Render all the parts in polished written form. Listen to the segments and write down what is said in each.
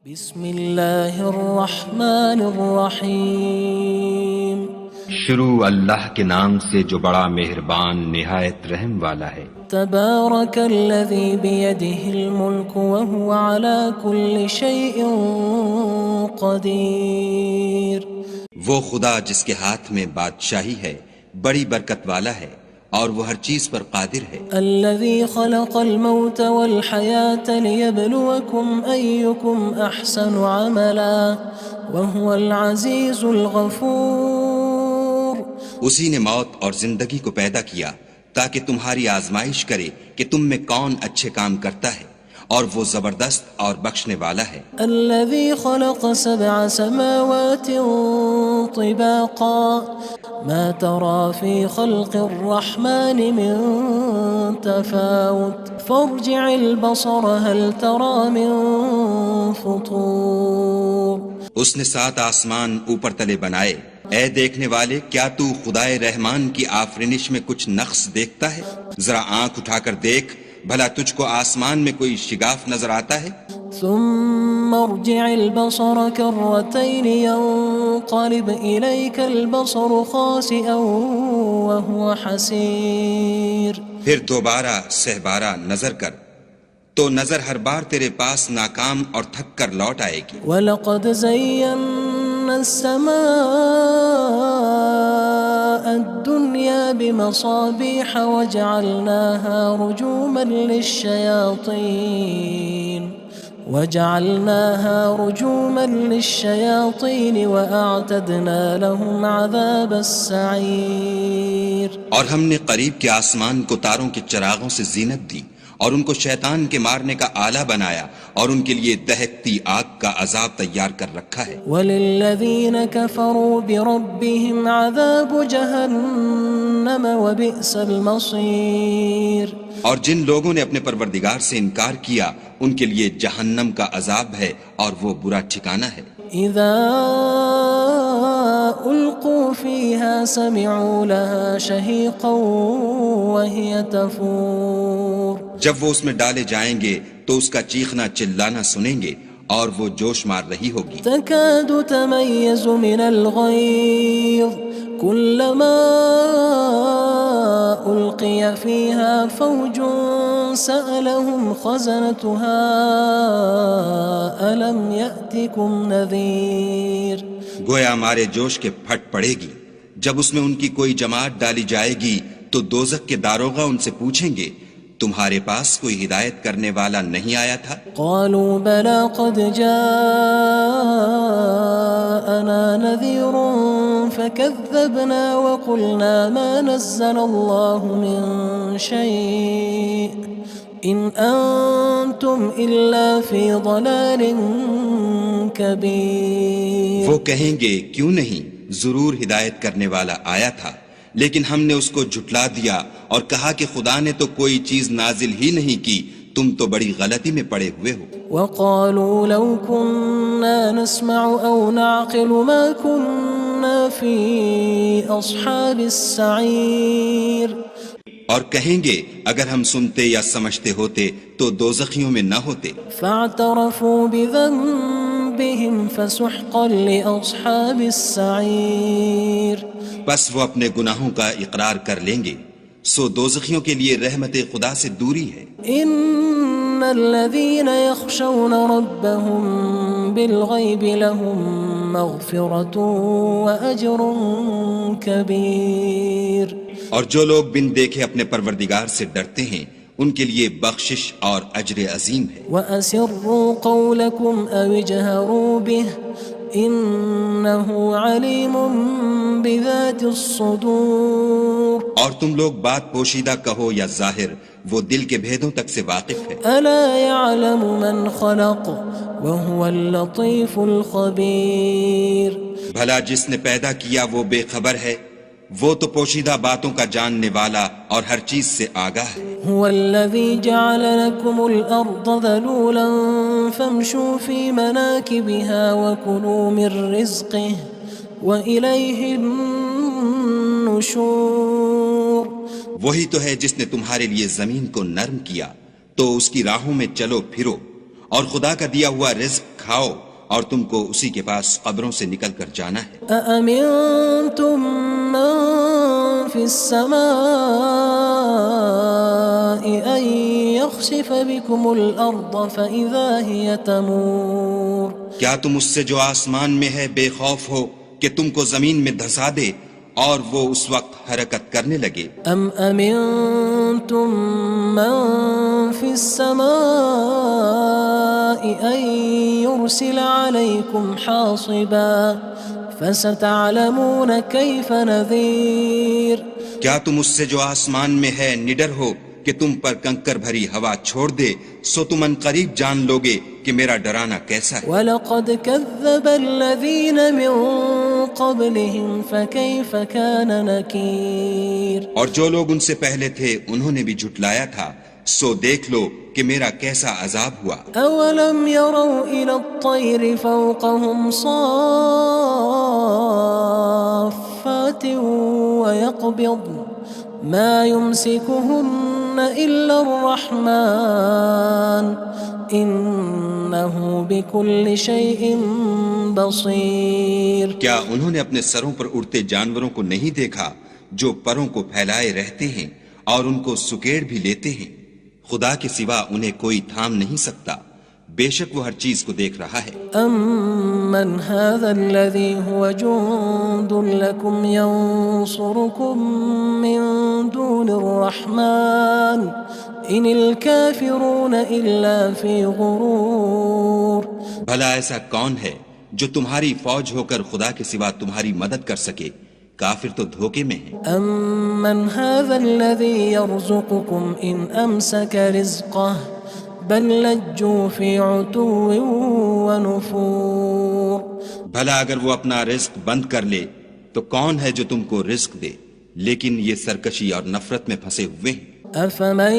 بسم اللہ الرحمن الرحیم شروع اللہ کے نام سے جو بڑا مہربان نہایت رحم والا ہے۔ تبارک الذی بیدہ الملک وہو علی کل شیء قدیر۔ وہ خدا جس کے ہاتھ میں بادشاہی ہے بڑی برکت والا ہے اور وہ ہر چیز پر قادر ہے۔ الذی خلق الموت والحیاة لیبلوکم ایکم احسن عملا وہو العزیز الغفور۔ اسی نے موت اور زندگی کو پیدا کیا تاکہ تمہاری آزمائش کرے کہ تم میں کون اچھے کام کرتا ہے، اور وہ زبردست اور بخشنے والا ہے۔ الذي خلق 7 سماوات طباقا ما ترى في خلق الرحمن من تفاوت فارجع البصر هل ترى من فطور۔ اس نے 7 آسمان اوپر تلے بنائے، اے دیکھنے والے کیا تو خدائے رحمان کی آفرینش میں کچھ نقص دیکھتا ہے؟ ذرا آنکھ اٹھا کر دیکھ، بھلا تجھ کو آسمان میں کوئی شگاف نظر آتا ہے؟ ثم ارجع البصر كرتين ينقلب إليك البصر خاسئا وهو حسير۔ پھر دوبارہ سہبارہ نظر کر تو نظر ہر بار تیرے پاس ناکام اور تھک کر لوٹ آئے گی۔ وَلَقَدْ زَيَّنَّا السَّمَاءَ الدُّنْيَا بِمَصَابِيحَ وَجَعَلْنَاهَا رُجُومًا لِلشَّيَاطِينِ وَأَعْتَدْنَا لَهُمْ عَذَابَ السَّعِيرِ۔ اور ہم نے قریب کے آسمان کو تاروں کے چراغوں سے زینت دی اور ان کو شیطان کے مارنے کا آلہ بنایا، اور ان کے لیے دہکتی آگ کا عذاب تیار کر رکھا ہے۔ وَلِلَّذِينَ كَفَرُوا بِرَبِّهِمْ عَذَابُ جَهَنَّمَ وَبِئْسَ الْمَصِيرُ۔ اور جن لوگوں نے اپنے پروردگار سے انکار کیا ان کے لیے جہنم کا عذاب ہے اور وہ برا ٹھکانہ ہے۔ اذا القوا فيها سمعوا لها شهيقا وهي تفور۔ جب وہ اس میں ڈالے جائیں گے تو اس کا چیخنا چلانا سنیں گے اور وہ جوش مار رہی ہوگی۔ تكاد تميز من الغيظ كلما ألقي فيها فوج سألهم خزنتها ألم يأتكم نذير۔ گویا مارے جوش کے پھٹ پڑے گی۔ جب اس میں ان کی کوئی جماعت ڈالی جائے گی تو دوزخ کے داروغہ ان سے پوچھیں گے تمہارے پاس کوئی ہدایت کرنے والا نہیں آیا تھا؟ قالوا بلى قد جاءنا نذير فكذبنا وقلنا ما نزل الله من شيء إن أنتم إلا في ضلال كبير۔ وہ کہیں گے کیوں نہیں، ضرور ہدایت کرنے والا آیا تھا، لیکن ہم نے اس کو جھٹلا دیا اور کہا کہ خدا نے تو کوئی چیز نازل ہی نہیں کی، تم تو بڑی غلطی میں پڑے ہوئے ہو۔ وقالوا لو كنا نسمع أو نعقل ما كنا في أصحاب السعير۔ اور کہیں گے اگر ہم سنتے یا سمجھتے ہوتے تو دوزخیوں میں نہ ہوتے۔ فاعترفوا بذنبهم فسحقا لأصحاب السعير۔ بس وہ اپنے گناہوں کا اقرار کر لیں گے، سو دوزخیوں کے لیے رحمت خدا سے دوری ہے۔ ان الذين يخشون ربهم بالغيب لهم مغفرة وأجر كبير۔ اور جو لوگ بن دیکھے اپنے پروردگار سے ڈرتے ہیں ان کے لیے بخشش اور اجر عظیم ہے۔ وَأَسِرُّوا قَوْلَكُمْ أَوِ اجْهَرُوا بِهِ إِنَّهُ عَلِيمٌ بِذَاتِ الصُّدُورِ۔ اور تم لوگ بات پوشیدہ کہو یا ظاہر، وہ دل کے بھیدوں تک سے واقف ہے۔ أَلَا يَعْلَمُ مَنْ خَلَقَ وَهُوَ اللَّطِيفُ الْخَبِيرُ۔ بھلا جس نے پیدا کیا وہ بے خبر ہے، وہ تو پوشیدہ باتوں کا جاننے والا اور ہر چیز سے آگاہ ہے۔ هو الذي جعل لكم الأرض ذلولا فامشوا في مناكبها وكلوا من رزقه وإليه النشور۔ وہی تو ہے جس نے تمہارے لیے زمین کو نرم کیا تو اس کی راہوں میں چلو پھرو اور خدا کا دیا ہوا رزق کھاؤ اور تم کو اسی کے پاس قبروں سے نکل کر جانا ہے۔ أأمنتم من في السماء أن يخسف بكم الأرض فإذا هي تمور کیا تم اس سے جو آسمان میں ہے بے خوف ہو کہ تم کو زمین میں دھسا دے اور وہ اس وقت حرکت کرنے لگے؟ أم أمنتم من في السماء أن يرسل عليكم حاصبا فستعلمون كيف نذير کیا تم اس سے جو آسمان میں ہے نڈر ہو کہ تم پر کنکر بھری ہوا چھوڑ دے، سو تم ان قریب جان لوگے کہ میرا ڈرانا کیسا ہے۔ وَلَقَدْ كَذَّبَ الَّذِينَ مِن قَبْلِهِمْ فَكَيْفَ كَانَ نَكِيرٌ اور جو لوگ ان سے پہلے تھے انہوں نے بھی جھٹلایا تھا، سو دیکھ لو کہ میرا کیسا عذاب ہوا۔ أَوَلَمْ يَرَوْا إِلَى الطَّيْرِ فَوْقَهُمْ صَافَّاتٍ وَيَقْبِضْنَ مَا يُمْسِكُهُنَّ إِلَّا الرَّحْمَنُ إِنَّهُ بِكُلِّ شَيْءٍ بَصِيرٌ کیا انہوں نے اپنے سروں پر اڑتے جانوروں کو نہیں دیکھا جو پروں کو پھیلائے رہتے ہیں اور ان کو سکیڑ بھی لیتے ہیں؟ خدا کے سوا انہیں کوئی تھام نہیں سکتا، بے شک وہ ہر چیز کو دیکھ رہا ہے۔ أَمَّنْ هَذَا الَّذِي هُوَ جُندٌ لَكُمْ يَنصُرُكُم مِّن دُونِ الرَّحْمَنِ إِنِ الْكَافِرُونَ إِلَّا فِي غُرُورٍ بھلا ایسا کون ہے جو تمہاری فوج ہو کر خدا کے سوا تمہاری مدد کر سکے؟ کافر تو دھوکے میں ہیں۔ أَمَّنْ هَذَا الَّذِي يَرْزُقُكُمْ إِنْ أَمْسَكَ رِزْقَهُ بَلْ لَجُّوا فِي عُتُوٍّ وَنُفُورٍ بھلا اگر وہ اپنا رزق بند کر لے تو کون ہے جو تم کو رزق دے؟ لیکن یہ سرکشی اور نفرت میں پھنسے ہوئے ہیں۔ أَفَمَن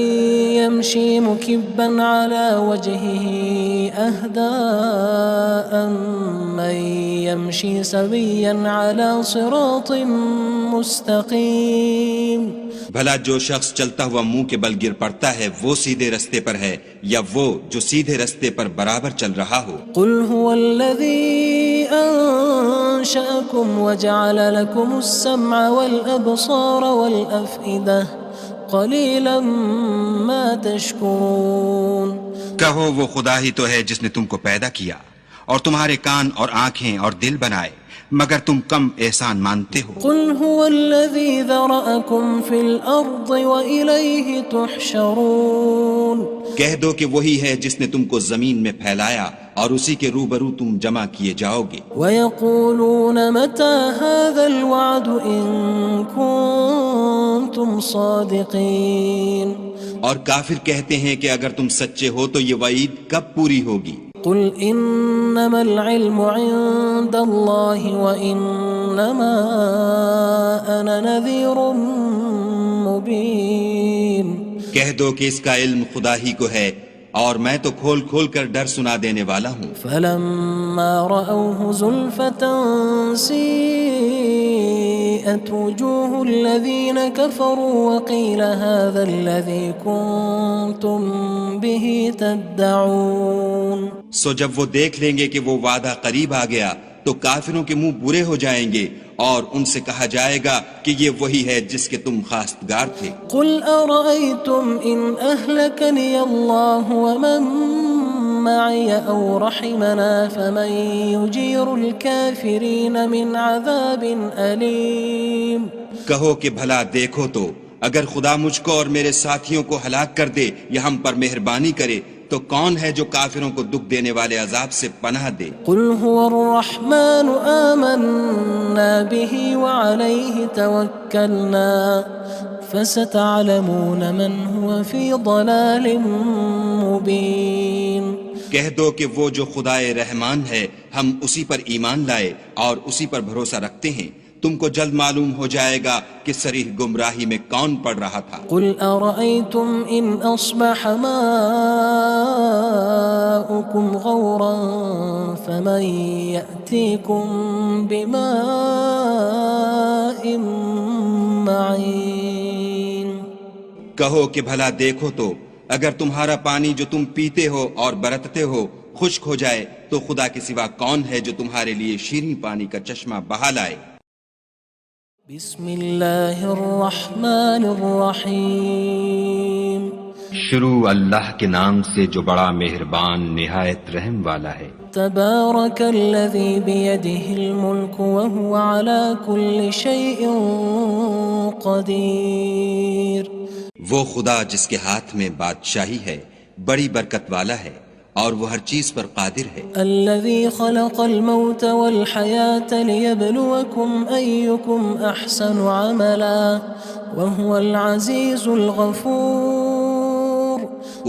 يَمْشِي مُكِبًّا عَلَى وَجْهِهِ أَهْدَىٰ أَمَّن يَمْشِي سَوِيًّا عَلَى صِرَاطٍ مُّسْتَقِيمٍ بھلا جو شخص چلتا ہوا منہ کے بل گر پڑتا ہے وہ سیدھے رستے پر ہے یا وہ جو سیدھے رستے پر برابر چل رہا ہو؟ قُلْ هُوَ الَّذِي أَنشَأَكُمْ وَجَعَلَ لَكُمُ السَّمْعَ وَالْأَبْصَارَ وَالْأَفْئِدَةَ قَلِيلًا مَا تَشْكُرُونَ کہو وہ خدا ہی تو ہے جس نے تم کو پیدا کیا اور تمہارے کان اور آنکھیں اور دل بنائے، مگر تم کم احسان مانتے ہو۔ قُلْ هُوَ الَّذِي ذَرَأَكُمْ فِي الْأَرْضِ وَإِلَيْهِ تُحْشَرُونَ کہہ دو کہ وہی ہے جس نے تم کو زمین میں پھیلایا اور اسی کے روبرو تم جمع کیے جاؤ گے۔ وَيَقُولُونَ مَتَى هَذَا الْوَعْدُ إِن كُنتُمْ صَادِقِينَ اور کافر کہتے ہیں کہ اگر تم سچے ہو تو یہ وعید کب پوری ہوگی؟ قُلْ إِنَّمَا الْعِلْمُ عِندَ اللَّهِ وَإِنَّمَا أَنَا نَذِيرٌ مُّبِينٌ کہہ دو کہ اس کا علم خدا ہی کو ہے اور میں تو کھول کھول کر ڈر سنا دینے والا ہوں۔ فَلَمَّا رَأَوْهُ زُلْفَةً سِيئَتْ وُجُوهُ الَّذِينَ كَفَرُوا وَقِيلَ هَذَا الَّذِي كُنتُم بِهِ تَدَّعُونَ سو جب وہ دیکھ لیں گے کہ وہ وعدہ قریب آ گیا تو کافروں کے منہ برے ہو جائیں گے اور ان سے کہا جائے گا کہ یہ وہی ہے جس کے تم خواستگار تھے۔ قُلْ أَرَأَيْتُمْ إِنْ أَهْلَكَنِيَ اللَّهُ وَمَن مَّعِيَ أَوْ رَحِمَنَا فَمَن يُجِيرُ الْكَافِرِينَ مِنْ عَذَابٍ أَلِيمٍ کہو کہ بھلا دیکھو تو اگر خدا مجھ کو اور میرے ساتھیوں کو ہلاک کر دے یا ہم پر مہربانی کرے تو کون ہے جو کافروں کو دکھ دینے والے عذاب سے پناہ دے؟ قُلْ هُوَ الرَّحْمَنُ آمَنَّا بِهِ وَعَلَيْهِ تَوَكَّلْنَا فَسَتَعْلَمُونَ مَنْ هُوَ فِي ضَلَالٍ مُّبِينٍ کہہ دو کہ وہ جو خدائے رحمان ہے ہم اسی پر ایمان لائے اور اسی پر بھروسہ رکھتے ہیں، تم کو جلد معلوم ہو جائے گا کہ صریح گمراہی میں کون پڑ رہا تھا۔ قُلْ أَرَأَيْتُمْ إِنْ أَصْبَحَ مَاؤُكُمْ غَوْرًا فَمَن يَأْتِيكُم بِمَاءٍ مَّعِينٍ کہو کہ بھلا دیکھو تو اگر تمہارا پانی جو تم پیتے ہو اور برتتے ہو خشک ہو جائے تو خدا کے سوا کون ہے جو تمہارے لیے شیریں پانی کا چشمہ بہا لائے؟ بسم اللہ الرحمن الرحیم شروع اللہ کے نام سے جو بڑا مہربان نہایت رحم والا ہے۔ تبارک الذی بیدہ الملک وہو علی کل شیء قدیر۔ وہ خدا جس کے ہاتھ میں بادشاہی ہے بڑی برکت والا ہے اور وہ ہر چیز پر قادر ہے۔ الذي خلق الموت والحياة ليبلوكم أيكم أحسن عملا وهو العزيز الغفور۔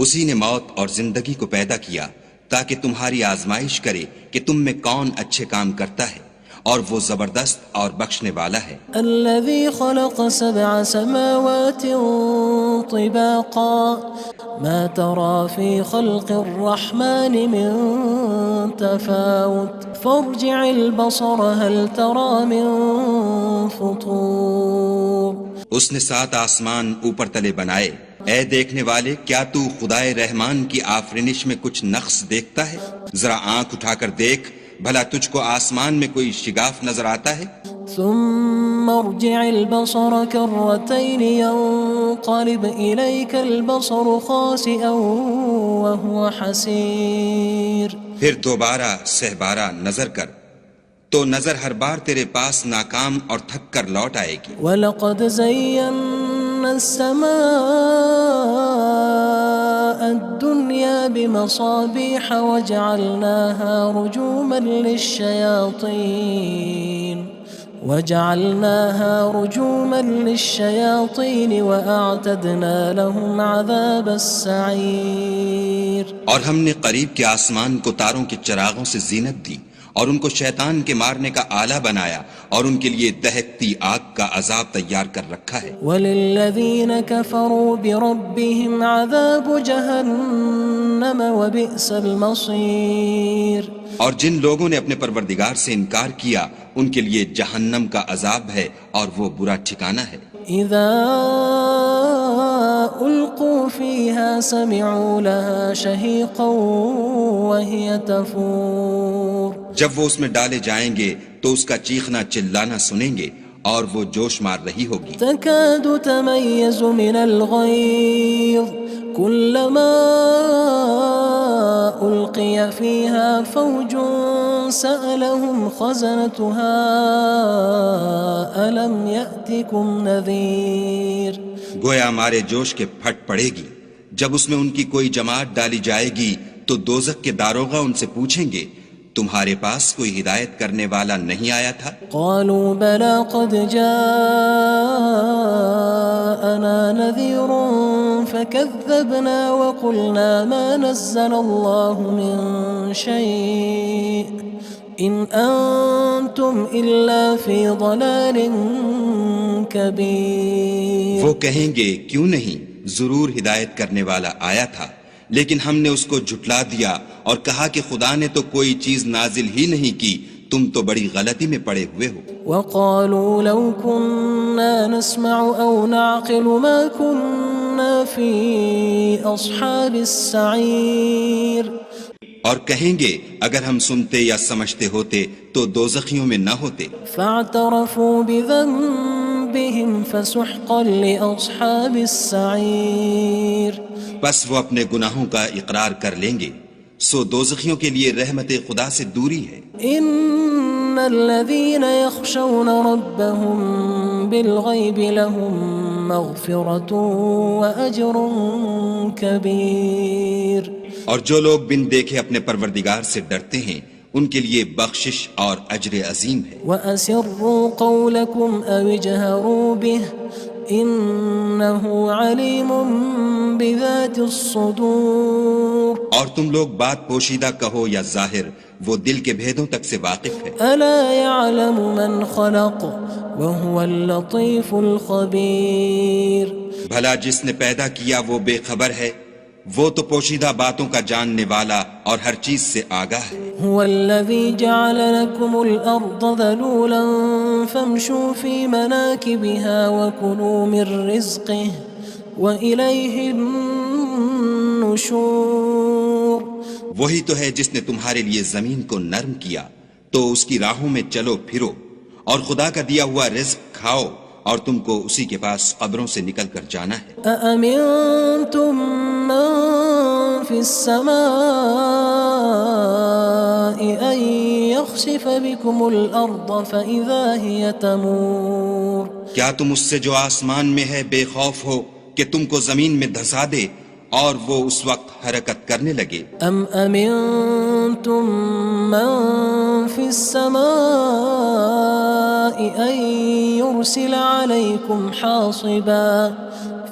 اسی نے موت اور زندگی کو پیدا کیا تاکہ تمہاری آزمائش کرے کہ تم میں کون اچھے کام کرتا ہے، اور وہ زبردست اور بخشنے والا ہے۔ الذي خلق 7 سماوات طباقا ما ترى في خلق الرحمن من تفاوت فارجع البصر هل ترى من فطور۔ اس نے 7 آسمان اوپر تلے بنائے، اے دیکھنے والے کیا تو خدائے رحمان کی آفرینش میں کچھ نقص دیکھتا ہے؟ ذرا آنکھ اٹھا کر دیکھ، بھلا تجھ کو آسمان میں کوئی شگاف نظر آتا ہے؟ ثم ارجع البصر كرتين ينقلب إليك البصر خاسئا وهو حسير۔ پھر دوبارہ سہبارہ نظر کر تو نظر ہر بار تیرے پاس ناکام اور تھک کر لوٹ آئے گی۔ وَلَقَدْ زَيَّنَّا السَّمَاءَ الدُّنْيَا بِمَصَابِيحَ وَجَعَلْنَاهَا رُجُومًا لِلشَّيَاطِينِ وَأَعْتَدْنَا لَهُمْ عَذَابَ السَّعِيرِ۔ اور ہم نے قریب کے آسمان کو تاروں کے چراغوں سے زینت دی اور ان کو شیطان کے مارنے کا آلہ بنایا اور ان کے لیے دہکتی آگ کا عذاب تیار کر رکھا ہے۔ وَلِلَّذِينَ كَفَرُوا بِرَبِّهِمْ عَذَابُ جَهَنَّمَ وَبِئْسَ الْمَصِيرُ۔ اور جن لوگوں نے اپنے پروردگار سے انکار کیا ان کے لیے جہنم کا عذاب ہے اور وہ برا ٹھکانہ ہے۔ اذا القوا فيها سمعوا لها شهيقا وهي تفور۔ جب وہ اس میں ڈالے جائیں گے تو اس کا چیخنا چلانا سنیں گے اور وہ جوش مار رہی ہوگی۔ تكاد تميز من الغيظ كلما ألقي فيها فوج سألهم خزنتها ألم يأتكم نذير۔ گویا ہمارے جوش کے پھٹ پڑے گی جب اس میں ان کی کوئی جماعت ڈالی جائے گی تو دوزخ کے داروغہ ان سے پوچھیں گے تمہارے پاس کوئی ہدایت کرنے والا نہیں آیا تھا؟ قالوا بلى قد جاءنا نذير فكذبنا وقلنا ما نزل الله من شيء إن أنتم إلا في ضلال كبير۔ وہ کہیں گے کیوں نہیں، ضرور ہدایت کرنے والا آیا تھا، لیکن ہم نے اس کو جھٹلا دیا اور کہا کہ خدا نے تو کوئی چیز نازل ہی نہیں کی، تم تو بڑی غلطی میں پڑے ہوئے ہو۔ وقالوا لو كنا نسمع أو نعقل ما كنا في أصحاب السعير۔ اور کہیں گے اگر ہم سنتے یا سمجھتے ہوتے تو دوزخیوں میں نہ ہوتے۔ فاعترفوا بذنبهم فسحقا لأصحاب السعير۔ بس وہ اپنے گناہوں کا اقرار کر لیں گے، سو دوزخیوں کے لیے رحمت خدا سے دوری ہے۔ ان الذين يخشون ربهم بالغيب لهم مغفرة وأجر كبير۔ اور جو لوگ بن دیکھے اپنے پروردگار سے ڈرتے ہیں ان کے لیے بخشش اور اجر عظیم ہے۔ وَأَسِرُّوا قَوْلَكُمْ أَوِ اجْهَرُوا بِهِ إِنَّهُ عَلِيمٌ بِذَاتِ الصُّدُورِ۔ اور تم لوگ بات پوشیدہ کہو یا ظاہر، وہ دل کے بھیدوں تک سے واقف ہے۔ أَلَا يَعْلَمُ مَنْ خَلَقَ وَهُوَ اللَّطِيفُ الْخَبِيرُ۔ بھلا جس نے پیدا کیا وہ بے خبر ہے، وہ تو پوشیدہ باتوں کا جاننے والا اور ہر چیز سے آگاہ ہے۔ هو الذي جعل لكم الأرض ذلولا فامشوا في مناكبها وكلوا من رزقه وإليه النشور وہی تو ہے جس نے تمہارے لیے زمین کو نرم کیا تو اس کی راہوں میں چلو پھرو، اور خدا کا دیا ہوا رزق کھاؤ، اور تم کو اسی کے پاس قبروں سے نکل کر جانا ہے۔ أأمنتم من في السماء أن يخسف بكم الأرض فإذا هي تمور کیا تم اس سے جو آسمان میں ہے بے خوف ہو کہ تم کو زمین میں دھسا دے اور وہ اس وقت حرکت کرنے لگے؟ أم أمنتم من في السماء أن يرسل عليكم حاصبا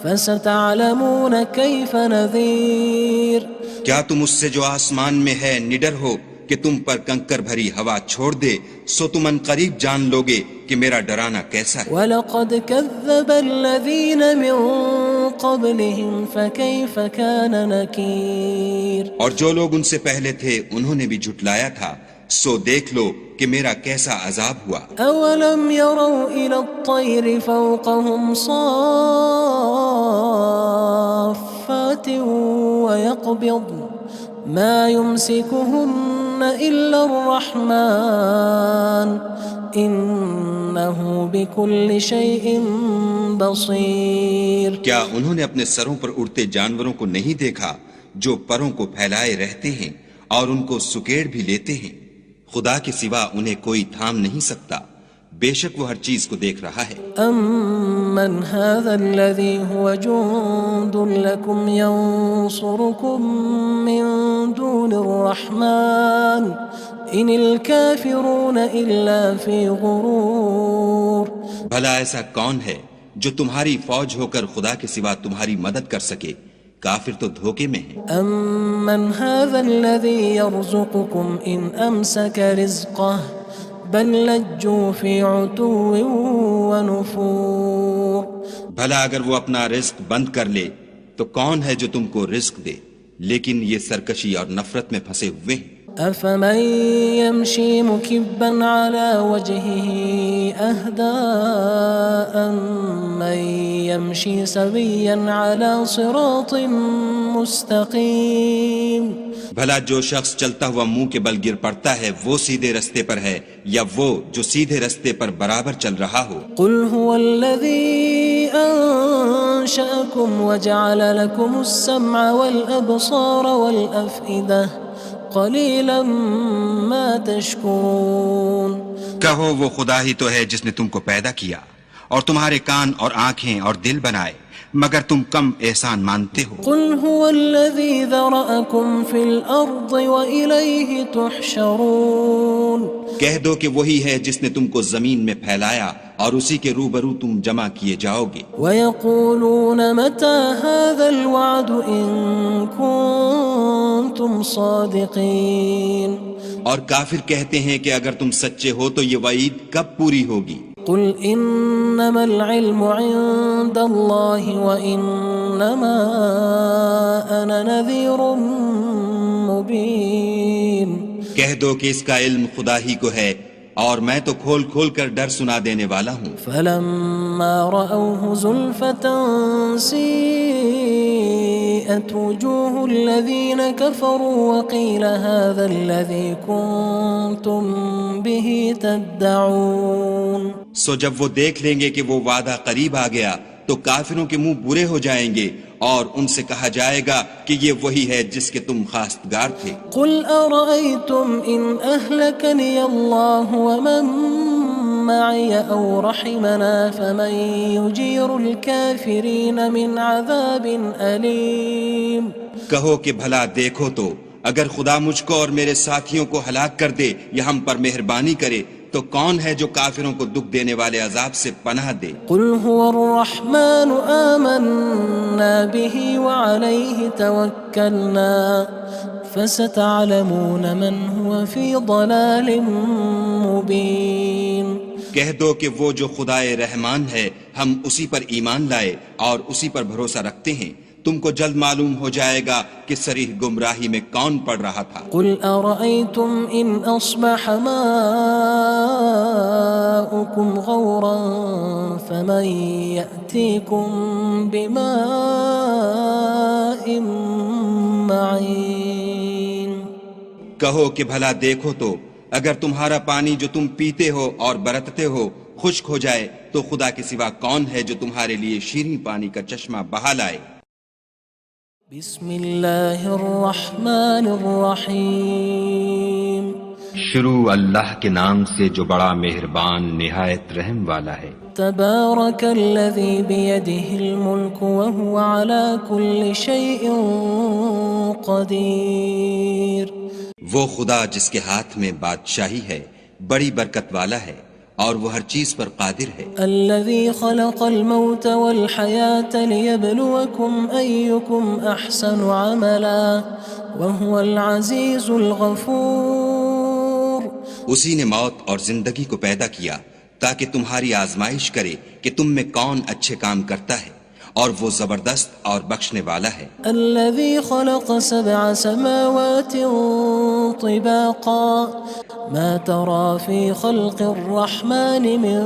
فستعلمون كيف نذير کیا تم اس سے جو آسمان میں ہے نڈر ہو کہ تم پر کنکر بھری ہوا چھوڑ دے، سو تم ان قریب جان لوگے کہ میرا ڈرانا کیسا ہے۔ وَلَقَدْ كَذَّبَ الَّذِينَ مِن قَبْلِهِمْ فَكَيْفَ كَانَ نَكِيرٌ اور جو لوگ ان سے پہلے تھے انہوں نے بھی جھٹلایا تھا، سو دیکھ لو کہ میرا کیسا عذاب ہوا۔ أَوَلَمْ يَرَوْا إِلَى الطَّيْرِ فَوْقَهُمْ صَافَّاتٍ وَيَقْبِضْنَ مَا يُمْسِكُهُنَّ إِلَّا الرَّحْمَنُ إِنَّهُ بِكُلِّ شَيْءٍ بَصِيرٌ کیا انہوں نے اپنے سروں پر اڑتے جانوروں کو نہیں دیکھا جو پروں کو پھیلائے رہتے ہیں اور ان کو سکیڑ بھی لیتے ہیں؟ خدا کے سوا انہیں کوئی تھام نہیں سکتا، بے شک وہ ہر چیز کو دیکھ رہا ہے۔ أَمَّنْ هَذَا الَّذِي هُوَ جُندٌ لَكُمْ يَنصُرُكُم مِّن دُونِ الرَّحْمَنِ إِنِ الْكَافِرُونَ إِلَّا فِي غُرُورٍ بھلا ایسا کون ہے جو تمہاری فوج ہو کر خدا کے سوا تمہاری مدد کر سکے؟ کافر تو دھوکے میں ہیں۔ أَمَّنْ هَذَا الَّذِي يَرْزُقُكُمْ إِنْ أَمْسَكَ رِزْقَهُ بَلْ لَجُّوا فِي عُتُوٍّ وَنُفُورٍ بھلا اگر وہ اپنا رزق بند کر لے تو کون ہے جو تم کو رزق دے؟ لیکن یہ سرکشی اور نفرت میں پھنسے ہوئے ہیں۔ أَفَمَن يَمْشِي مُكِبًّا عَلَى وَجْهِهِ أَهْدَىٰ أَمَّن يَمْشِي سَوِيًّا عَلَى صِرَاطٍ مُّسْتَقِيمٍ بھلا جو شخص چلتا ہوا منہ کے بل گر پڑتا ہے وہ سیدھے رستے پر ہے یا وہ جو سیدھے رستے پر برابر چل رہا ہو؟ قُلْ هُوَ الَّذِي أَنشَأَكُمْ وَجَعَلَ لَكُمُ السَّمْعَ وَالْأَبْصَارَ وَالْأَفْئِدَةَ قَلِيلًا مَا تَشْكُرُونَ کہو وہ خدا ہی تو ہے جس نے تم کو پیدا کیا اور تمہارے کان اور آنکھیں اور دل بنائے، مگر تم کم احسان مانتے ہو۔ قُلْ هُوَ الَّذِي ذَرَأَكُمْ فِي الْأَرْضِ وَإِلَيْهِ تُحْشَرُونَ کہہ دو کہ وہی ہے جس نے تم کو زمین میں پھیلایا اور اسی کے روبرو تم جمع کیے جاؤ گے۔ وَيَقُولُونَ مَتَى هَذَا الْوَعْدُ إِن كُنتُمْ صَادِقِينَ اور کافر کہتے ہیں کہ اگر تم سچے ہو تو یہ وعید کب پوری ہوگی؟ قُلْ إِنَّمَا الْعِلْمُ عِندَ اللَّهِ وَإِنَّمَا أَنَا نَذِيرٌ مُّبِينٌ کہہ دو کہ اس کا علم خدا ہی کو ہے اور میں تو کھول کھول کر ڈر سنا دینے والا ہوں۔ فَلَمَّا رَأَوْهُ زُلْفَةً سِيئَتْ وُجُوهُ الَّذِينَ كَفَرُوا وَقِيلَ هَذَا الَّذِي كُنتُم بِهِ تَدَّعُونَ سو جب وہ دیکھ لیں گے کہ وہ وعدہ قریب آ گیا تو کافروں کے منہ برے ہو جائیں گے اور ان سے کہا جائے گا کہ یہ وہی ہے جس کے تم خواستگار تھے۔ قُلْ أَرَأَيْتُمْ إِنْ أَهْلَكَنِيَ اللَّهُ وَمَن مَّعِيَ أَوْ رَحِمَنَا فَمَن يُجِيرُ الْكَافِرِينَ مِنْ عَذَابٍ أَلِيمٍ کہو کہ بھلا دیکھو تو اگر خدا مجھ کو اور میرے ساتھیوں کو ہلاک کر دے یا ہم پر مہربانی کرے تو کون ہے جو کافروں کو دکھ دینے والے عذاب سے پناہ دے؟ قُلْ هُوَ الرَّحْمَنُ آمَنَّا بِهِ وَعَلَيْهِ تَوَكَّلْنَا فَسَتَعْلَمُونَ مَنْ هُوَ فِي ضَلَالٍ مُّبِينٍ کہہ دو کہ وہ جو خدائے رحمان ہے ہم اسی پر ایمان لائے اور اسی پر بھروسہ رکھتے ہیں، تم کو جلد معلوم ہو جائے گا کہ صریح گمراہی میں کون پڑ رہا تھا۔ قُلْ أَرَأَيْتُمْ إِنْ أَصْبَحَ مَاؤُكُمْ غَوْرًا فَمَن يَأْتِيكُم بِمَاءٍ معين کہو کہ بھلا دیکھو تو اگر تمہارا پانی جو تم پیتے ہو اور برتتے ہو خشک ہو جائے تو خدا کے سوا کون ہے جو تمہارے لیے شیریں پانی کا چشمہ بہا لائے؟ بسم اللہ الرحمن الرحیم شروع اللہ کے نام سے جو بڑا مہربان نہایت رحم والا ہے۔ تبارک الذی بیدہ الملک وہو علی کل شیء قدیر وہ خدا جس کے ہاتھ میں بادشاہی ہے بڑی برکت والا ہے اور وہ ہر چیز پر قادر ہے۔ الذي خلق الموت والحياة ليبلوكم أيكم أحسن عملا وهو العزيز الغفور اسی نے موت اور زندگی کو پیدا کیا تاکہ تمہاری آزمائش کرے کہ تم میں کون اچھے کام کرتا ہے اور وہ زبردست اور بخشنے والا ہے۔ الذي خلق 7 سماوات طباقا ما ترى في خلق الرحمن من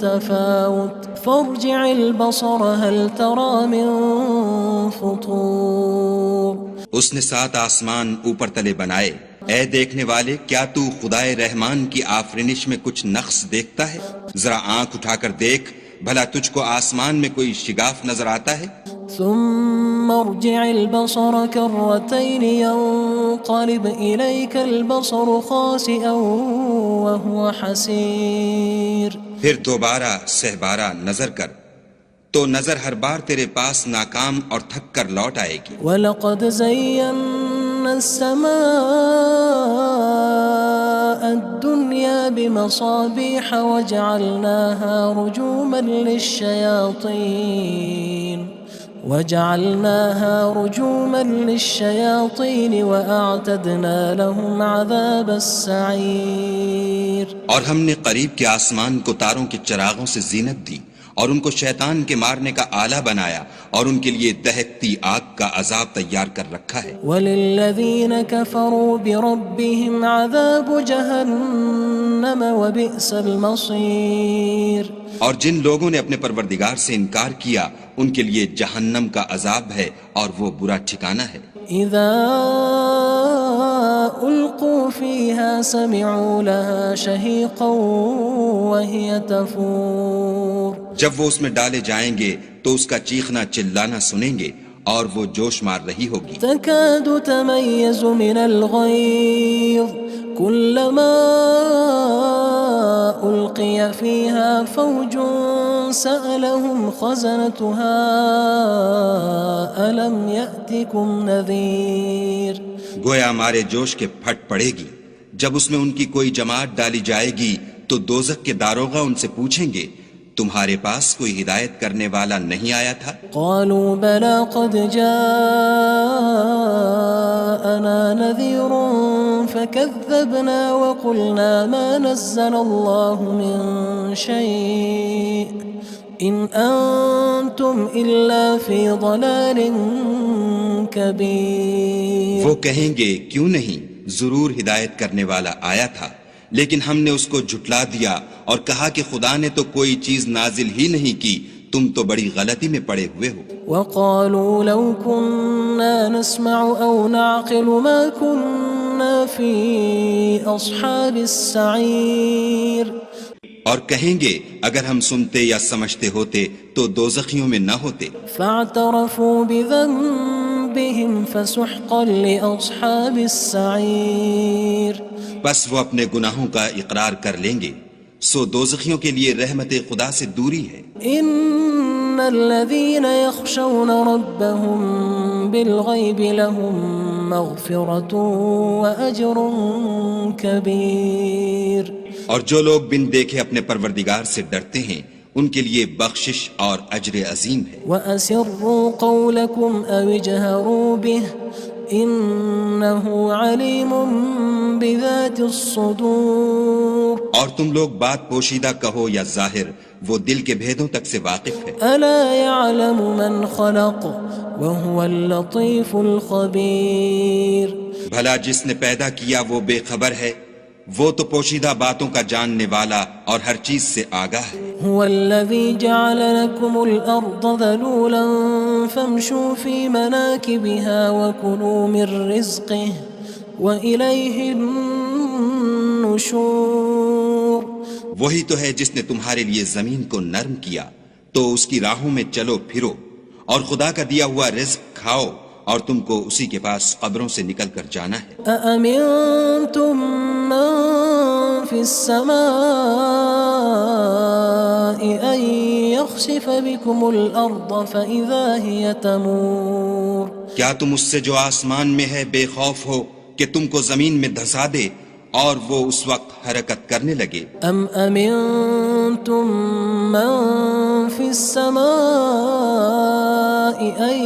تفاوت فارجع البصر هل ترى من فطور اس نے 7 آسمان اوپر تلے بنائے، اے دیکھنے والے کیا تو خدائے رحمان کی آفرینش میں کچھ نقص دیکھتا ہے؟ ذرا آنکھ اٹھا کر دیکھ بھلا تجھ کو آسمان میں کوئی شگاف نظر آتا ہے؟ ثم ارجع البصر كرتين ينقلب إليك البصر خاسئا وهو حسير پھر دوبارہ سہبارہ نظر کر تو نظر ہر بار تیرے پاس ناکام اور تھک کر لوٹ آئے گی۔ وَلَقَدْ زَيَّنَّا السَّمَاءَ الدُّنْيَا بِمَصَابِيحَ وَجَعَلْنَاهَا رُجُومًا لِلشَّيَاطِينِ وَأَعْتَدْنَا لَهُمْ عَذَابَ السَّعِيرِ اور ہم نے قریب کے آسمان کو تاروں کے چراغوں سے زینت دی اور ان کو شیطان کے مارنے کا آلہ بنایا اور ان کے لیے دہکتی آگ کا عذاب تیار کر رکھا ہے۔ وَلِلَّذِينَ كَفَرُوا بِرَبِّهِمْ عَذَابُ جَهَنَّمَ وَبِئْسَ الْمَصِيرُ اور جن لوگوں نے اپنے پروردگار سے انکار کیا ان کے لیے جہنم کا عذاب ہے اور وہ برا ٹھکانہ ہے۔ اذا القوا فيها سمعوا لها شهيقا وهي تفور جب وہ اس میں ڈالے جائیں گے تو اس کا چیخنا چلانا سنیں گے اور وہ جوش مار رہی ہوگی۔ تكاد تميز من الغيظ كلما ألقي فيها فوج سألهم خزنتها ألم يأتكم نذير گویا ہمارے جوش کے پھٹ پڑے گی جب اس میں ان کی کوئی جماعت ڈالی جائے گی تو دوزخ کے داروغہ ان سے پوچھیں گے تمہارے پاس کوئی ہدایت کرنے والا نہیں آیا تھا؟ قالوا بلى قد جاءنا نذير فكذبنا وقلنا ما نزل الله من شيء إن أنتم إلا في ضلال كبير وہ کہیں گے کیوں نہیں، ضرور ہدایت کرنے والا آیا تھا، لیکن ہم نے اس کو جھٹلا دیا اور کہا کہ خدا نے تو کوئی چیز نازل ہی نہیں کی، تم تو بڑی غلطی میں پڑے ہوئے ہو۔ وقالوا لو كنا نسمع أو نعقل ما كنا في أصحاب السعير اور کہیں گے اگر ہم سنتے یا سمجھتے ہوتے تو دوزخیوں میں نہ ہوتے۔ فاعترفوا بذنبهم فسحقا لأصحاب السعير بس وہ اپنے گناہوں کا اقرار کر لیں گے، سو دوزخیوں کے لیے رحمت خدا سے دوری ہے۔ ان الذين يخشون ربهم بالغيب لهم مغفرة وأجر كبير اور جو لوگ بن دیکھے اپنے پروردگار سے ڈرتے ہیں ان کے لیے بخشش اور اجر عظیم ہے۔ وَأَسِرُّوا قَوْلَكُمْ أَوِ اجْهَرُوا بِهِ إِنَّهُ عَلِيمٌ بِذَاتِ الصُّدُورِ اور تم لوگ بات پوشیدہ کہو یا ظاہر، وہ دل کے بھیدوں تک سے واقف ہے۔ أَلَا يَعْلَمُ مَنْ خَلَقَ وَهُوَ اللَّطِيفُ الْخَبِيرُ بھلا جس نے پیدا کیا وہ بے خبر ہے، وہ تو پوشیدہ باتوں کا جاننے والا اور ہر چیز سے آگاہ ہے۔ هو الذي جعل لكم الأرض ذلولا فامشوا في مناكبها وكلوا من رزقه وإليه النشور. وہی تو ہے جس نے تمہارے لیے زمین کو نرم کیا تو اس کی راہوں میں چلو پھرو اور خدا کا دیا ہوا رزق کھاؤ اور تم کو اسی کے پاس قبروں سے نکل کر جانا ہے. أأمنتم من في السماء أن يخسف بكم الأرض فإذا هي تمور. کیا تم اس سے جو آسمان میں ہے بے خوف ہو کہ تم کو زمین میں دھسا دے اور وہ اس وقت حرکت کرنے لگے؟ أم أمنتم من في السماء أن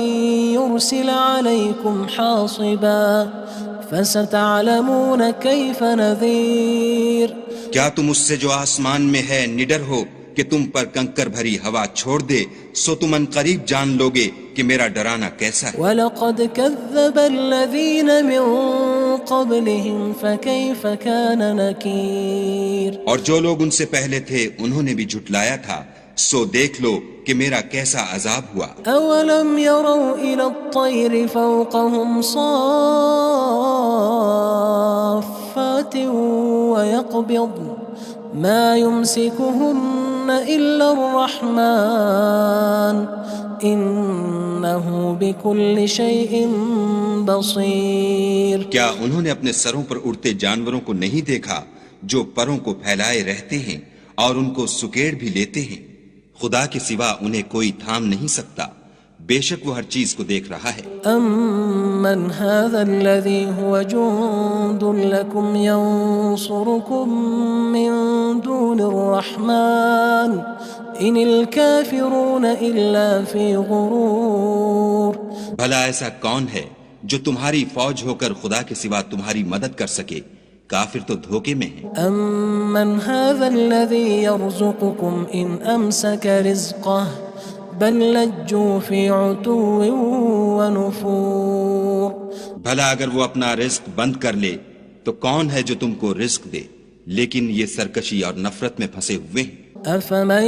يرسل عليكم حاصبا فستعلمون كيف نذير. کیا تم اس سے جو آسمان میں ہے نڈر ہو کہ تم پر کنکر بھری ہوا چھوڑ دے سو تم ان قریب جان لوگے کہ میرا ڈرانا کیسا ہے. وَلَقَدْ كَذَّبَ الَّذِينَ مِن قَبْلِهِمْ فَكَيْفَ كَانَ نَكِيرٌ. اور جو لوگ ان سے پہلے تھے انہوں نے بھی جھٹلایا تھا سو دیکھ لو کہ میرا کیسا عذاب ہوا. أَوَلَمْ يَرَوْا إِلَى الطَّيْرِ فَوْقَهُمْ صَافَّاتٍ وَيَقْبِضْنَ مَا يُمْسِكُهُنَّ إِلَّا الرَّحْمَنُ إِنَّهُ بِكُلِّ شَيْءٍ بَصِيرٌ. کیا انہوں نے اپنے سروں پر اڑتے جانوروں کو نہیں دیکھا جو پروں کو پھیلائے رہتے ہیں اور ان کو سکیڑ بھی لیتے ہیں؟ خدا کے سوا انہیں کوئی تھام نہیں سکتا، بے شک وہ ہر چیز کو دیکھ رہا ہے. أَمَّنْ هَذَا الَّذِي هُوَ جُندٌ لَكُمْ يَنصُرُكُم مِّن دُونِ الرَّحْمَنِ إِنِ الْكَافِرُونَ إِلَّا فِي غُرُورٍ. بھلا ایسا کون ہے جو تمہاری فوج ہو کر خدا کے سوا تمہاری مدد کر سکے؟ کافر تو دھوکے میں ہیں. أَمَّنْ هَذَا الَّذِي يَرْزُقُكُمْ إِنْ أَمْسَكَ رِزْقَهُ بَلْ لَجُّوا فِي عُتُوٍّ وَنُفُورٍ. بھلا اگر وہ اپنا رزق بند کر لے تو کون ہے جو تم کو رزق دے، لیکن یہ سرکشی اور نفرت میں پھنسے ہوئے ہیں. أَفَمَن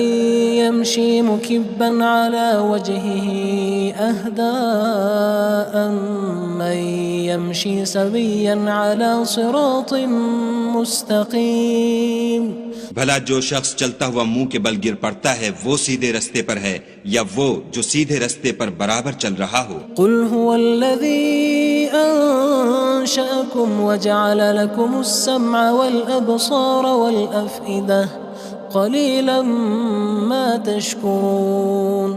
يَمْشِي مُكِبًّا عَلَى وَجْهِهِ أَهْدَىٰ أَمَّن يَمْشِي سَوِيًّا عَلَى صِرَاطٍ مُّسْتَقِيمٍ. بھلا جو شخص چلتا ہوا منہ کے بل گر پڑتا ہے وہ سیدھے رستے پر ہے یا وہ جو سیدھے رستے پر برابر چل رہا ہو؟ قُلْ هُوَ الَّذِي أَنشَأَكُمْ وَجَعَلَ لَكُمُ السَّمْعَ وَالْأَبْصَارَ وَالْأَفْئِدَةَ قَلِيلًا مَا تَشْكُرُونَ.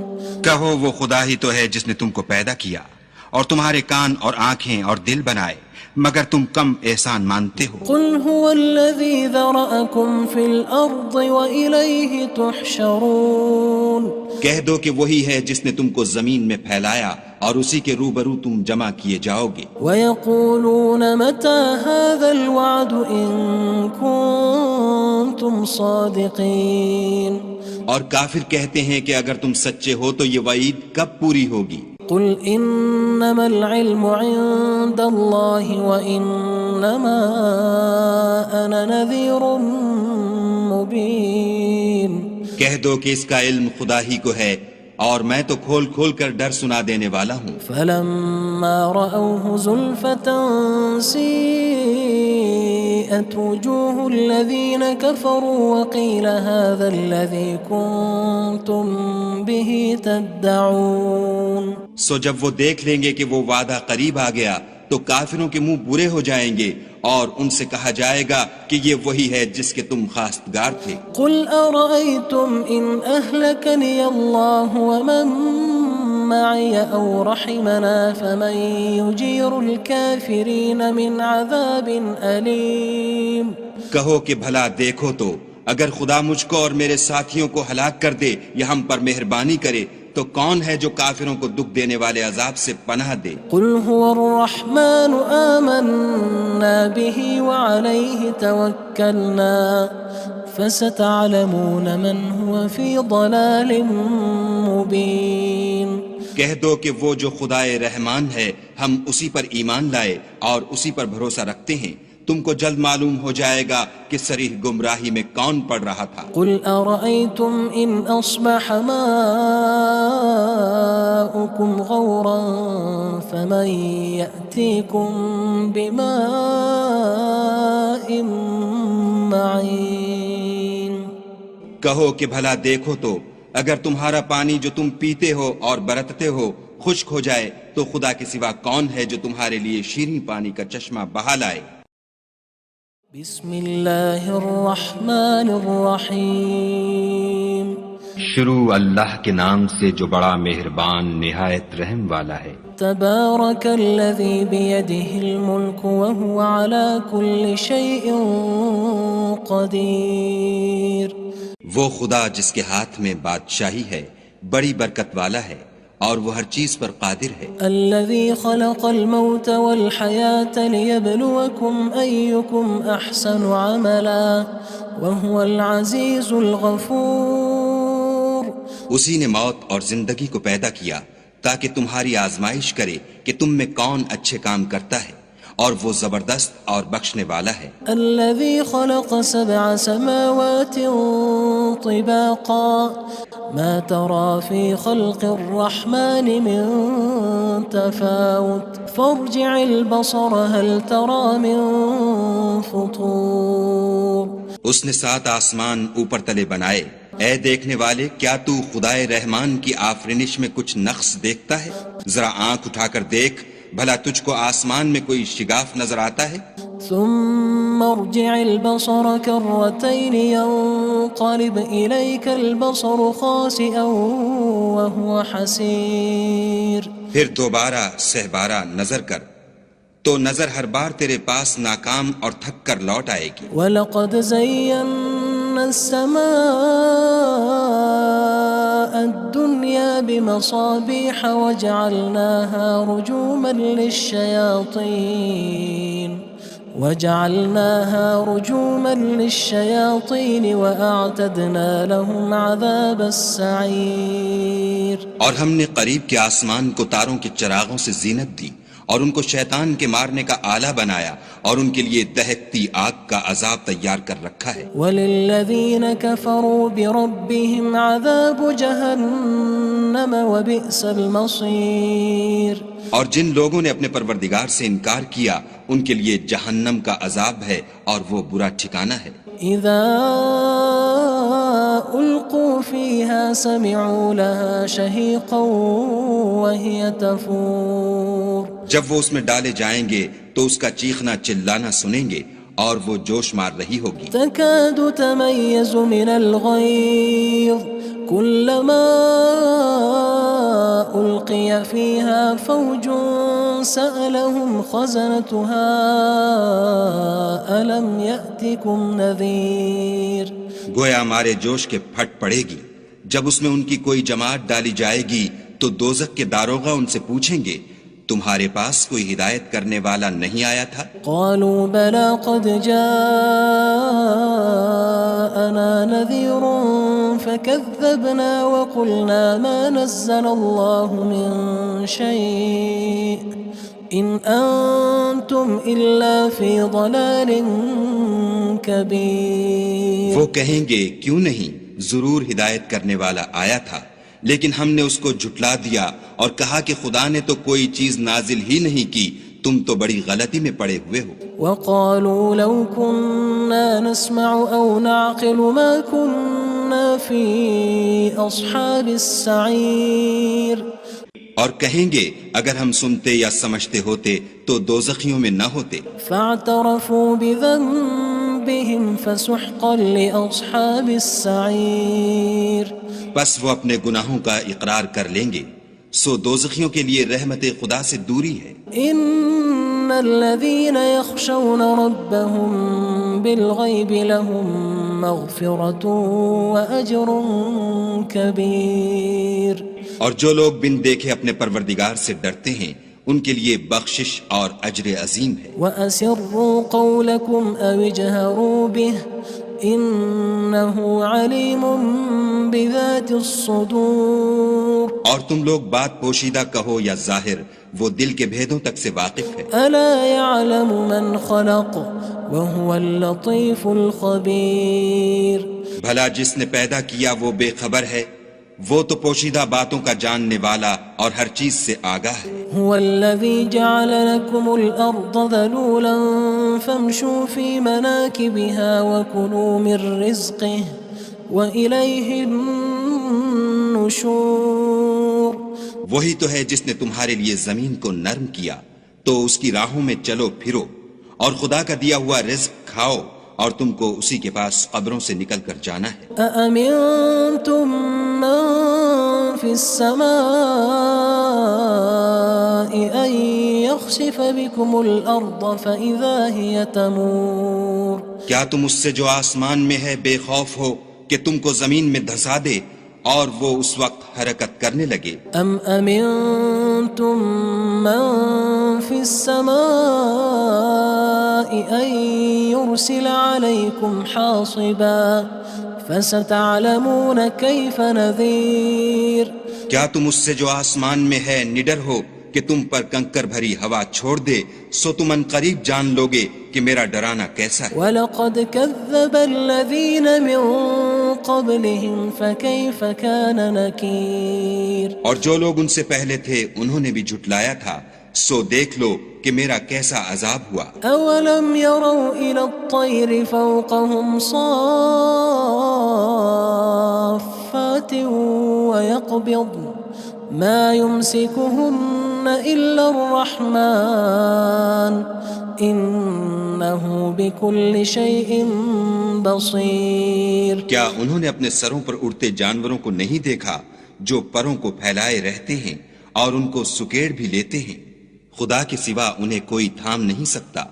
کہو وہ خدا ہی تو ہے جس نے تم کو پیدا کیا اور تمہارے کان اور آنکھیں اور دل بنائے، مگر تم کم احسان مانتے ہو. قُلْ هُوَ الَّذِي ذَرَأَكُمْ فِي الْأَرْضِ وَإِلَيْهِ تُحْشَرُونَ. کہہ دو کہ وہی ہے جس نے تم کو زمین میں پھیلایا اور اسی کے روبرو تم جمع کیے جاؤ گے. وَيَقُولُونَ مَتَى هَذَا الْوَعْدُ إِن كُنتُمْ صَادِقِينَ. اور کافر کہتے ہیں کہ اگر تم سچے ہو تو یہ وعید کب پوری ہوگی؟ قُلْ إِنَّمَا الْعِلْمُ عِندَ اللَّهِ وَإِنَّمَا أَنَا نَذِيرٌ مُّبِينٌ. کہہ دو کہ اس کا علم خدا ہی کو ہے اور میں تو کھول کھول کر ڈر سنا دینے والا ہوں. فَلَمَّا رَأَوْهُ زُلْفَةً سِيئَتْ وُجُوهُ الَّذِينَ كَفَرُوا وَقِيلَ هَذَا الَّذِي كُنتُم بِهِ تَدَّعُونَ. سو جب وہ دیکھ لیں گے کہ وہ وعدہ قریب آ گیا تو کافروں کے منہ برے ہو جائیں گے اور ان سے کہا جائے گا کہ یہ وہی ہے جس کے تم خواستگار تھے. قُلْ أَرَأَيْتُمْ إِنْ أَهْلَكَنِيَ اللَّهُ وَمَن مَّعِيَ أَوْ رَحِمَنَا فَمَن يُجِيرُ الْكَافِرِينَ مِنْ عَذَابٍ أَلِيمٍ. کہو کہ بھلا دیکھو تو اگر خدا مجھ کو اور میرے ساتھیوں کو ہلاک کر دے یا ہم پر مہربانی کرے تو کون ہے جو کافروں کو دکھ دینے والے عذاب سے پناہ دے؟ قُلْ هُوَ الرَّحْمَنُ آمَنَّا بِهِ وَعَلَيْهِ تَوَكَّلْنَا فَسَتَعْلَمُونَ مَنْ هُوَ فِي ضَلَالٍ مُّبِينٍ. کہہ دو کہ وہ جو خدائے رحمان ہے ہم اسی پر ایمان لائے اور اسی پر بھروسہ رکھتے ہیں، تم کو جلد معلوم ہو جائے گا کہ صریح گمراہی میں کون پڑ رہا تھا۔ قل أرأيتم إن أصبح ماؤكم غورا فمن يأتيكم بماء معين۔ کہو کہ بھلا دیکھو تو اگر تمہارا پانی جو تم پیتے ہو اور برتتے ہو خشک ہو جائے تو خدا کے سوا کون ہے جو تمہارے لیے شیریں پانی کا چشمہ بہا لائے۔ بسم اللہ الرحمن الرحیم۔ شروع اللہ کے نام سے جو بڑا مہربان نہایت رحم والا ہے۔ تبارک الذی بیدہ الملک وہو علی کل شیء قدیر۔ وہ خدا جس کے ہاتھ میں بادشاہی ہے بڑی برکت والا ہے اور وہ ہر چیز پر قادر ہے۔ الذي خلق الموت والحياة ليبلوكم أيكم أحسن عملا وهو العزيز الغفور۔ اسی نے موت اور زندگی کو پیدا کیا تاکہ تمہاری آزمائش کرے کہ تم میں کون اچھے کام کرتا ہے اور وہ زبردست اور بخشنے والا ہے۔ الذي خلق 7 سماوات طباقا ما ترى في خلق الرحمن من تفاوت فارجع البصر هل ترى من فطور۔ اس نے 7 آسمان اوپر تلے بنائے، اے دیکھنے والے کیا تو خدائے رحمان کی آفرینش میں کچھ نقص دیکھتا ہے؟ ذرا آنکھ اٹھا کر دیکھ بھلا تجھ کو آسمان میں کوئی شگاف نظر آتا ہے؟ ثم ارجع البصر كرتين ينقلب إليك البصر خاسئا وهو حسير۔ پھر دوبارہ سہبارہ نظر کر تو نظر ہر بار تیرے پاس ناکام اور تھک کر لوٹ آئے گی۔ وَلَقَدْ زَيَّنَّا السَّمَاءَ الدُّنْيَا بِمَصَابِيحَ وَجَعَلْنَاهَا رُجُومًا لِلشَّيَاطِينِ وَأَعْتَدْنَا لَهُمْ عَذَابَ السَّعِيرِ۔ اور ہم نے قریب کے آسمان کو تاروں کے چراغوں سے زینت دی اور ان کو شیطان کے مارنے کا آلہ بنایا اور ان کے لیے دہکتی آگ کا عذاب تیار کر رکھا ہے۔ وَلِلَّذِينَ كَفَرُوا بِرَبِّهِمْ عَذَابُ جَهَنَّمَ وَبِئْسَ الْمَصِيرُ۔ اور جن لوگوں نے اپنے پروردگار سے انکار کیا ان کے لیے جہنم کا عذاب ہے اور وہ برا ٹھکانہ ہے۔ اذا القوا فيها سمعوا لها شهيقا وهي تفور۔ جب وہ اس میں ڈالے جائیں گے تو اس کا چیخنا چلانا سنیں گے اور وہ جوش مار رہی ہوگی۔ تكاد تميز من الغيظ كلما ألقي فيها فوج سألهم خزنتها ألم يأتكم نذير۔ گویا مارے جوش کے پھٹ پڑے گی جب اس میں ان کی کوئی جماعت ڈالی جائے گی تو دوزخ کے داروغہ ان سے پوچھیں گے تمہارے پاس کوئی ہدایت کرنے والا نہیں آیا تھا؟ قالوا بلى قد جاءنا نذير فكذبنا وقلنا ما نزل الله من شيء إن أنتم إلا في ضلال كبير۔ وہ کہیں گے کیوں نہیں، ضرور ہدایت کرنے والا آیا تھا، لیکن ہم نے اس کو جھٹلا دیا اور کہا کہ خدا نے تو کوئی چیز نازل ہی نہیں کی، تم تو بڑی غلطی میں پڑے ہوئے ہو۔ وقالوا لو كنا نسمع أو نعقل ما كنا في أصحاب السعير۔ اور کہیں گے اگر ہم سنتے یا سمجھتے ہوتے تو دوزخیوں میں نہ ہوتے۔ فاعترفوا بذنبهم فسحقا لأصحاب السعير۔ بس وہ اپنے گناہوں کا اقرار کر لیں گے، سو دوزخیوں کے لیے رحمت خدا سے دوری ہے۔ ان الذين يخشون ربهم بالغيب لهم مغفرة وأجر كبير۔ اور جو لوگ بن دیکھے اپنے پروردگار سے ڈرتے ہیں ان کے لیے بخشش اور اجر عظیم ہے۔ وأسروا قولكم أو اجهروا به إنه عليم بذات الصدور اور تم لوگ بات پوشیدہ کہو یا ظاہر، وہ دل کے بھیدوں تک سے واقف ہے۔ ألا يعلم من خلق وهو اللطيف الخبير بھلا جس نے پیدا کیا وہ بے خبر ہے، وہ تو پوشیدہ باتوں کا جاننے والا اور ہر چیز سے آگاہ ہے۔ هو الذي جعل لكم الأرض ذلولا فامشوا في مناكبها وكلوا من رزقه وإليه النشور وہی تو ہے جس نے تمہارے لیے زمین کو نرم کیا، تو اس کی راہوں میں چلو پھرو اور خدا کا دیا ہوا رزق کھاؤ، اور تم کو اسی کے پاس قبروں سے نکل کر جانا ہے۔ أأمنتم من في السماء أن يخسف بكم الأرض فإذا هي تمور کیا تم اس سے جو آسمان میں ہے بے خوف ہو کہ تم کو زمین میں دھسا دے اور وہ اس وقت حرکت کرنے لگے؟ أم أمنتم من في السماء أن يرسل عليكم حاصبا فستعلمون كيف نذير کیا تم اس سے جو آسمان میں ہے نڈر ہو کہ تم پر کنکر بھری ہوا چھوڑ دے، سو تم ان قریب جان لوگے کہ میرا ڈرانا کیسا ہے۔ وَلَقَدْ كَذَّبَ الَّذِينَ مِن قَبْلِهِمْ فَكَيْفَ كَانَ نَكِيرٌ اور جو لوگ ان سے پہلے تھے انہوں نے بھی جھٹلایا تھا، سو دیکھ لو کہ میرا کیسا عذاب ہوا۔ أَوَلَمْ يَرَوْا إِلَى الطَّيْرِ فَوْقَهُمْ صَافَّاتٍ وَيَقْبِضْنَ مَا يُمْسِكُهُنَّ إِلَّا الرَّحْمَنُ إِنَّهُ بِكُلِّ شَيْءٍ بَصِيرٌ کیا انہوں نے اپنے سروں پر اڑتے جانوروں کو نہیں دیکھا جو پروں کو پھیلائے رہتے ہیں اور ان کو سکیڑ بھی لیتے ہیں؟ خدا کے سوا انہیں کوئی تھام نہیں سکتا،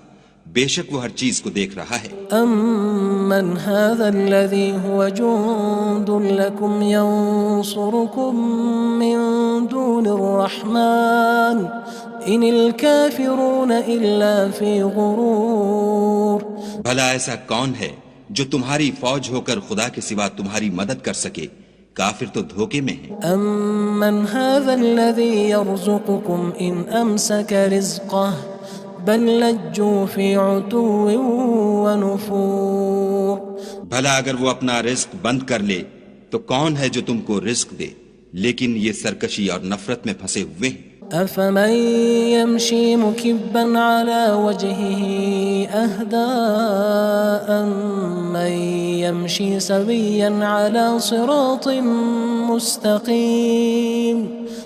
بے شک وہ ہر چیز کو دیکھ رہا ہے۔ أَمَّنْ هَذَا الَّذِي هُوَ جُندٌ لَكُمْ يَنصُرُكُم مِّن دُونِ الرَّحْمَنِ إِنِ الْكَافِرُونَ إِلَّا فِي غُرُورٍ بھلا ایسا کون ہے جو تمہاری فوج ہو کر خدا کے سوا تمہاری مدد کر سکے؟ کافر تو دھوکے میں ہیں۔ أَمَّنْ هَذَا الَّذِي يَرْزُقُكُمْ إِنْ أَمْسَكَ رِزْقَهُ بَلْ لَجُّوا فِي عُتُوٍّ وَنُفُورٍ بھلا اگر وہ اپنا رزق بند کر لے تو کون ہے جو تم کو رزق دے، لیکن یہ سرکشی اور نفرت میں پھنسے ہوئے ہیں۔ أَفَمَن يَمْشِي مُكِبًّا عَلَى وَجْهِهِ أَهْدَىٰ أَمَّن يَمْشِي سَوِيًّا عَلَى صِرَاطٍ مُّسْتَقِيمٍ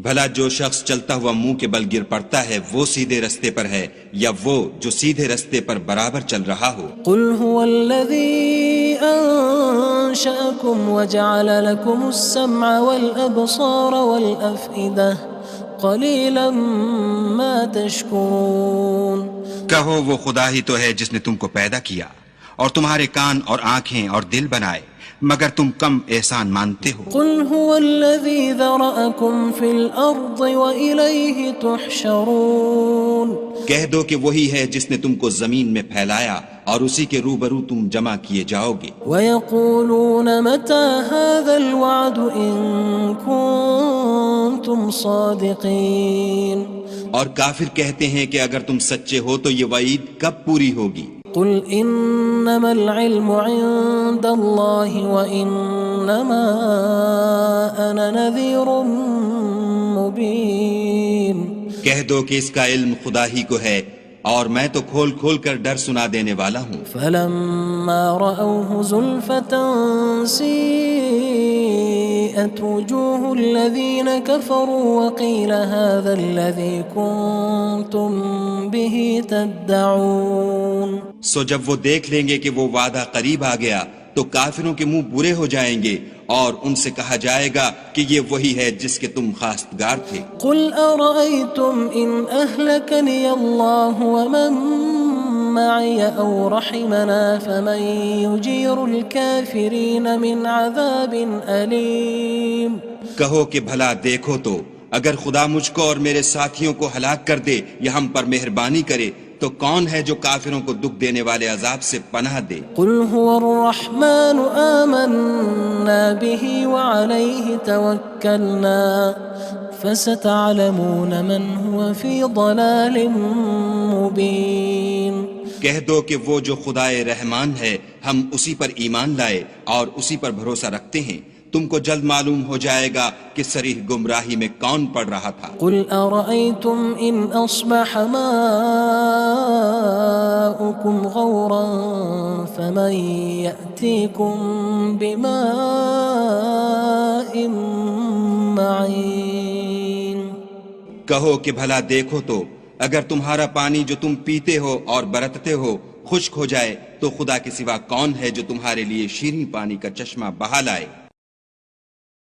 بھلا جو شخص چلتا ہوا منہ کے بل گر پڑتا ہے وہ سیدھے رستے پر ہے یا وہ جو سیدھے رستے پر برابر چل رہا ہو؟ قُلْ هُوَ الَّذِي أَنشَأَكُمْ وَجَعَلَ لَكُمُ السَّمْعَ وَالْأَبْصَارَ وَالْأَفْئِدَةَ قَلِيلًا مَا تَشْكُرُونَ کہو وہ خدا ہی تو ہے جس نے تم کو پیدا کیا اور تمہارے کان اور آنکھیں اور دل بنائے، مگر تم کم احسان مانتے ہو۔ قُلْ هُوَ الَّذِي ذَرَأَكُمْ فِي الْأَرْضِ وَإِلَيْهِ تُحْشَرُونَ کہہ دو کہ وہی ہے جس نے تم کو زمین میں پھیلایا اور اسی کے روبرو تم جمع کیے جاؤ گے۔ وَيَقُولُونَ مَتَى هَذَا الْوَعْدُ إِن كُنتُمْ صَادِقِينَ اور کافر کہتے ہیں کہ اگر تم سچے ہو تو یہ وعید کب پوری ہوگی؟ قُلْ إِنَّمَا الْعِلْمُ عِندَ اللَّهِ وَإِنَّمَا أَنَا نَذِيرٌ مُّبِينٌ کہہ دو کہ اس کا علم خدا ہی کو ہے اور میں تو کھول کھول کر ڈر سنا دینے والا ہوں۔ فَلَمَّا رَأَوْهُ زُلْفَةً سِيئَتْ وُجُوهُ الَّذِينَ كَفَرُوا وَقِيلَ هَذَا الَّذِي كُنتُم بِهِ تَدَّعُونَ سو جب وہ دیکھ لیں گے کہ وہ وعدہ قریب آ گیا تو کافروں کے منہ برے ہو جائیں گے اور ان سے کہا جائے گا کہ یہ وہی ہے جس کے تم خواستگار تھے۔ قُلْ أَرَأَيْتُمْ إِنْ أَهْلَكَنِيَ اللَّهُ وَمَن مَّعِيَ أَوْ رَحِمَنَا فَمَن يُجِيرُ الْكَافِرِينَ مِنْ عَذَابٍ أَلِيمٍ کہو کہ بھلا دیکھو تو اگر خدا مجھ کو اور میرے ساتھیوں کو ہلاک کر دے یا ہم پر مہربانی کرے تو تو کون ہے جو کافروں کو دکھ دینے والے عذاب سے پناہ دے؟ قل هو الرحمن آمنا به وعليه توكلنا فستعلمون من هو في ضلال مبين. کہہ دو کہ وہ جو خدائے رحمان ہے ہم اسی پر ایمان لائے اور اسی پر بھروسہ رکھتے ہیں، تم کو جلد معلوم ہو جائے گا کہ صریح گمراہی میں کون پڑ رہا تھا. قل أرأيتم إن أصبح ماؤكم غورا فمن يأتيكم بماء معين. کہو کہ بھلا دیکھو تو اگر تمہارا پانی جو تم پیتے ہو اور برتتے ہو خشک ہو جائے تو خدا کے سوا کون ہے جو تمہارے لیے شیریں پانی کا چشمہ بہا لائے؟